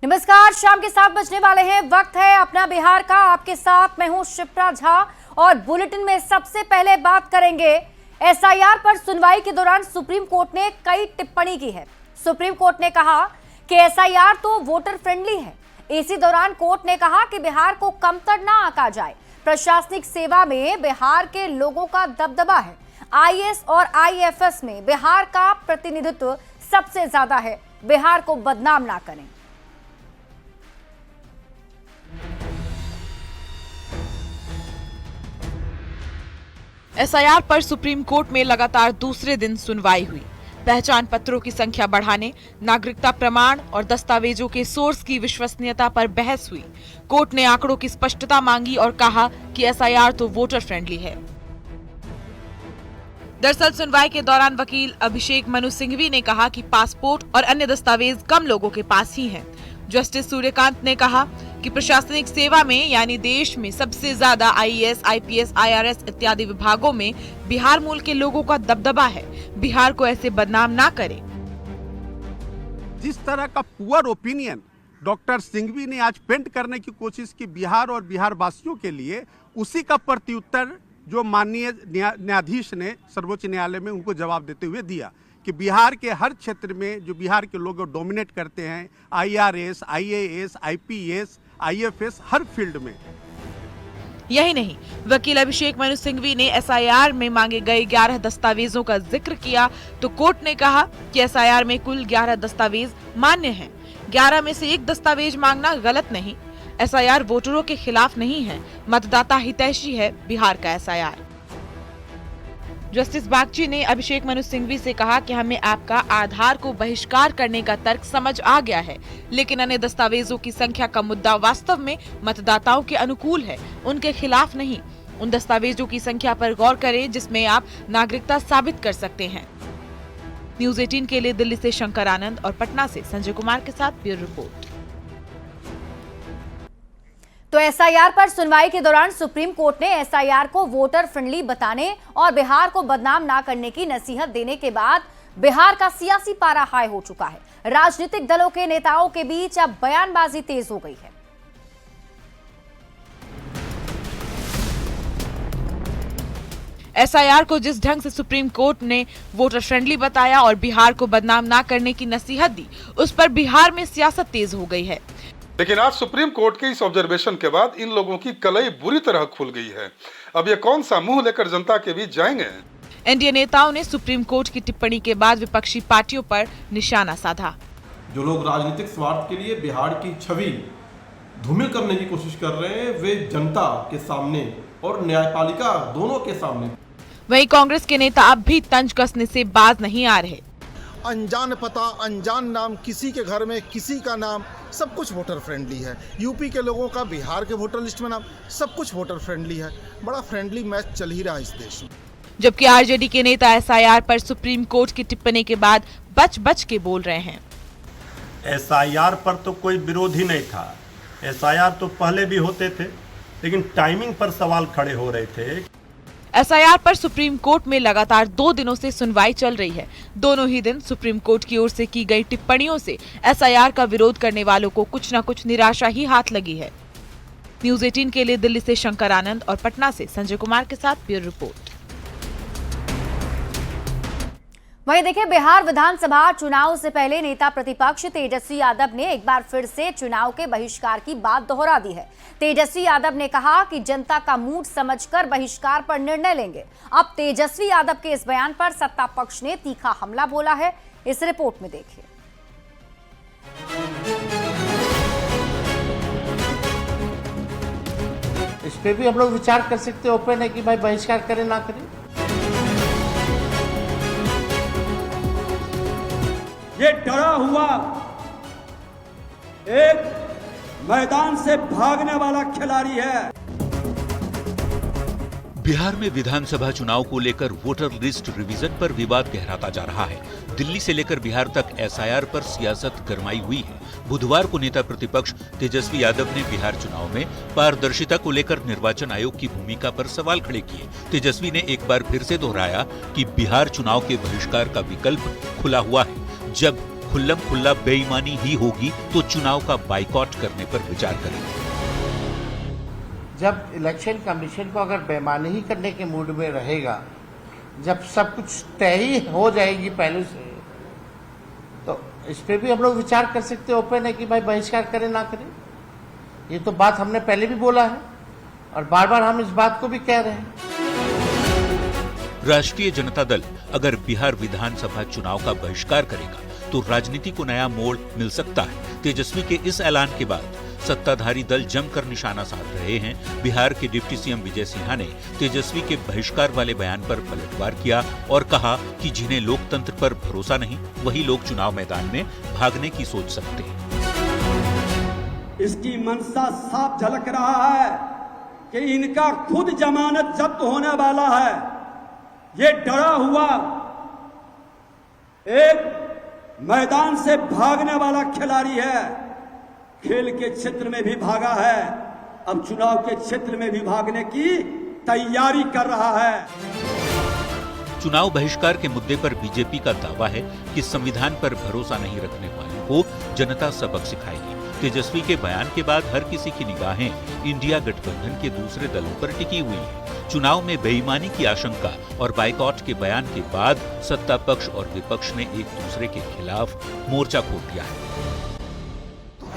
नमस्कार, शाम के 7 बजने वाले हैं। वक्त है अपना बिहार का। आपके साथ मैं हूं शिप्रा झा और बुलेटिन में सबसे पहले बात करेंगे एसआईआर पर। सुनवाई के दौरान सुप्रीम कोर्ट ने कई टिप्पणी की है। सुप्रीम कोर्ट ने कहा कि एसआईआर तो वोटर फ्रेंडली है। इसी दौरान कोर्ट ने कहा कि बिहार को कमतर ना आंका जाए। प्रशासनिक सेवा में बिहार के लोगों का दबदबा है। आईएएस और आईएफएस में बिहार का प्रतिनिधित्व सबसे ज्यादा है। बिहार को बदनाम ना करें। एसआईआर पर सुप्रीम कोर्ट में लगातार दूसरे दिन सुनवाई हुई। पहचान पत्रों की संख्या बढ़ाने, नागरिकता प्रमाण और दस्तावेजों के सोर्स की विश्वसनीयता पर बहस हुई। कोर्ट ने आंकड़ों की स्पष्टता मांगी और कहा कि एसआईआर तो वोटर फ्रेंडली है। दरअसल सुनवाई के दौरान वकील अभिषेक मनु सिंघवी ने कहा कि पासपोर्ट और अन्य दस्तावेज कम लोगों के पास ही हैं। जस्टिस सूर्यकांत ने कहा कि प्रशासनिक सेवा में यानी देश में सबसे ज्यादा आईएएस, आईपीएस, आईआरएस इत्यादि विभागों में बिहार मूल के लोगों का दबदबा है। बिहार को ऐसे बदनाम ना करें। जिस तरह का पुअर ओपिनियन डॉक्टर सिंघवी ने आज पेंट करने की कोशिश की बिहार और बिहार वासियों के लिए, उसी का प्रत्युत्तर जो माननीय न्यायाधीश ने सर्वोच्च न्यायालय में उनको जवाब देते हुए दिया कि बिहार के हर क्षेत्र में जो बिहार के लोग डोमिनेट करते हैं, आईआरएस, आईएएस, आईपीएस, आईएफएस, हर फील्ड में। यही नहीं, वकील अभिषेक मनु सिंघवी ने एसआईआर में मांगे गए 11 दस्तावेजों का जिक्र किया तो कोर्ट ने कहा कि एसआईआर में कुल 11 दस्तावेज मान्य हैं। 11 में से एक दस्तावेज मांगना गलत नहीं। एसआईआर वोटरों के खिलाफ नहीं है। मतदाता हितैषी है बिहार का एसआईआर। जस्टिस बागची ने अभिषेक मनु सिंघवी से कहा कि हमें आपका आधार को बहिष्कार करने का तर्क समझ आ गया है, लेकिन अन्य दस्तावेजों की संख्या का मुद्दा वास्तव में मतदाताओं के अनुकूल है, उनके खिलाफ नहीं। उन दस्तावेजों की संख्या पर गौर करें जिसमें आप नागरिकता साबित कर सकते हैं। न्यूज़ 18 के लिए दिल्ली से शंकर आनंद और पटना से संजय कुमार के साथ ब्यूरो रिपोर्ट। तो एसआईआर पर सुनवाई के दौरान सुप्रीम कोर्ट ने एसआईआर को वोटर फ्रेंडली बताने और बिहार को बदनाम ना करने की नसीहत देने के बाद बिहार का सियासी पारा हाई हो चुका है। राजनीतिक दलों के नेताओं के बीच अब बयानबाजी तेज हो गई है। एसआईआर को जिस ढंग से सुप्रीम कोर्ट ने वोटर फ्रेंडली बताया और बिहार को बदनाम ना करने की नसीहत दी, उस पर बिहार में सियासत तेज हो गई है। लेकिन आज सुप्रीम कोर्ट के इस ऑब्जर्वेशन के बाद इन लोगों की कलई बुरी तरह खुल गई है। अब ये कौन सा मुंह लेकर जनता के बीच जाएंगे? एनडीए नेताओं ने सुप्रीम कोर्ट की टिप्पणी के बाद विपक्षी पार्टियों पर निशाना साधा। जो लोग राजनीतिक स्वार्थ के लिए बिहार की छवि धूमिल करने की कोशिश कर रहे हैं, वे जनता के सामने और न्यायपालिका दोनों के सामने। वहीं कांग्रेस के नेता अब भी तंज कसने से बाज नहीं आ रहे। अनजान पता, अनजान नाम, किसी के घर में किसी का नाम, सब कुछ वोटर फ्रेंडली है। यूपी के लोगों का बिहार के वोटर लिस्ट में नाम, सब कुछ वोटर फ्रेंडली है। बड़ा फ्रेंडली मैच चल ही रहा है इस देश में। जबकि आरजेडी के नेता एसआईआर पर सुप्रीम कोर्ट की टिप्पणी के बाद बच बच के बोल रहे हैं। एसआईआर पर तो कोई विरोध ही नहीं था। एसआईआर तो पहले भी होते थे, लेकिन टाइमिंग पर सवाल खड़े हो रहे थे। एसआईआर पर सुप्रीम कोर्ट में लगातार 2 दिनों से सुनवाई चल रही है। दोनों ही दिन सुप्रीम कोर्ट की ओर से की गई टिप्पणियों से एसआईआर का विरोध करने वालों को कुछ न कुछ निराशा ही हाथ लगी है। न्यूज़ 18 के लिए दिल्ली से शंकर आनंद और पटना से संजय कुमार के साथ ब्यूरो रिपोर्ट। वहीं देखिए, बिहार विधानसभा चुनाव से पहले नेता प्रतिपक्ष तेजस्वी यादव ने एक बार फिर से चुनाव के बहिष्कार की बात दोहरा दी है। तेजस्वी यादव ने कहा कि जनता का मूड समझकर बहिष्कार पर निर्णय लेंगे। अब तेजस्वी यादव के इस बयान पर सत्ता पक्ष ने तीखा हमला बोला है। इस रिपोर्ट में देखिए। इस पे भी हम लोग विचार कर सकते, ओपन है कि भाई बहिष्कार करें ना करें। ये डरा हुआ एक मैदान से भागने वाला खिलाड़ी है। बिहार में विधानसभा चुनाव को लेकर वोटर लिस्ट रिवीजन पर विवाद गहराता जा रहा है। दिल्ली से लेकर बिहार तक एसआईआर पर सियासत गरमाई हुई है। बुधवार को नेता प्रतिपक्ष तेजस्वी यादव ने बिहार चुनाव में पारदर्शिता को लेकर निर्वाचन आयोग की भूमिका पर सवाल खड़े किए। तेजस्वी ने एक बार फिर से दोहराया कि बिहार चुनाव के बहिष्कार का विकल्प खुला हुआ है। जब खुल्लम खुल्ला बेईमानी ही होगी तो चुनाव का बाइकॉट करने पर विचार करेंगे। जब इलेक्शन कमीशन को अगर बेईमानी ही करने के मूड में रहेगा, जब सब कुछ तय ही हो जाएगी पहले से, तो इस पे भी हम लोग विचार कर सकते हैं ओपन है कि भाई बहिष्कार करें ना करें। ये तो बात हमने पहले भी बोला है और बार बार हम इस बात को भी कह रहे हैं। राष्ट्रीय जनता दल अगर बिहार विधानसभा चुनाव का बहिष्कार करेगा तो राजनीति को नया मोड़ मिल सकता है। तेजस्वी के इस ऐलान के बाद सत्ताधारी दल जमकर निशाना साध रहे हैं। बिहार के डिप्टी सीएम विजय सिन्हा ने तेजस्वी के बहिष्कार वाले बयान पर पलटवार किया और कहा कि जिन्हें लोकतंत्र पर भरोसा नहीं, वही लोग चुनाव मैदान में भागने की सोच सकते हैं। इसकी मंशा साफ झलक रहा है कि इनका खुद जमानत जब्त होने वाला है। ये डरा हुआ एक मैदान से भागने वाला खिलाड़ी है। खेल के क्षेत्र में भी भागा है, अब चुनाव के क्षेत्र में भी भागने की तैयारी कर रहा है। चुनाव बहिष्कार के मुद्दे पर बीजेपी का दावा है कि संविधान पर भरोसा नहीं रखने वालों को जनता सबक सिखाएगी। तेजस्वी के बयान के बाद हर किसी की निगाहें इंडिया गठबंधन के दूसरे दलों पर टिकी हुई हैं। चुनाव में बेईमानी की आशंका और बाइकॉट के बयान के बाद सत्ता पक्ष और विपक्ष ने एक दूसरे के खिलाफ मोर्चा खोल दिया है।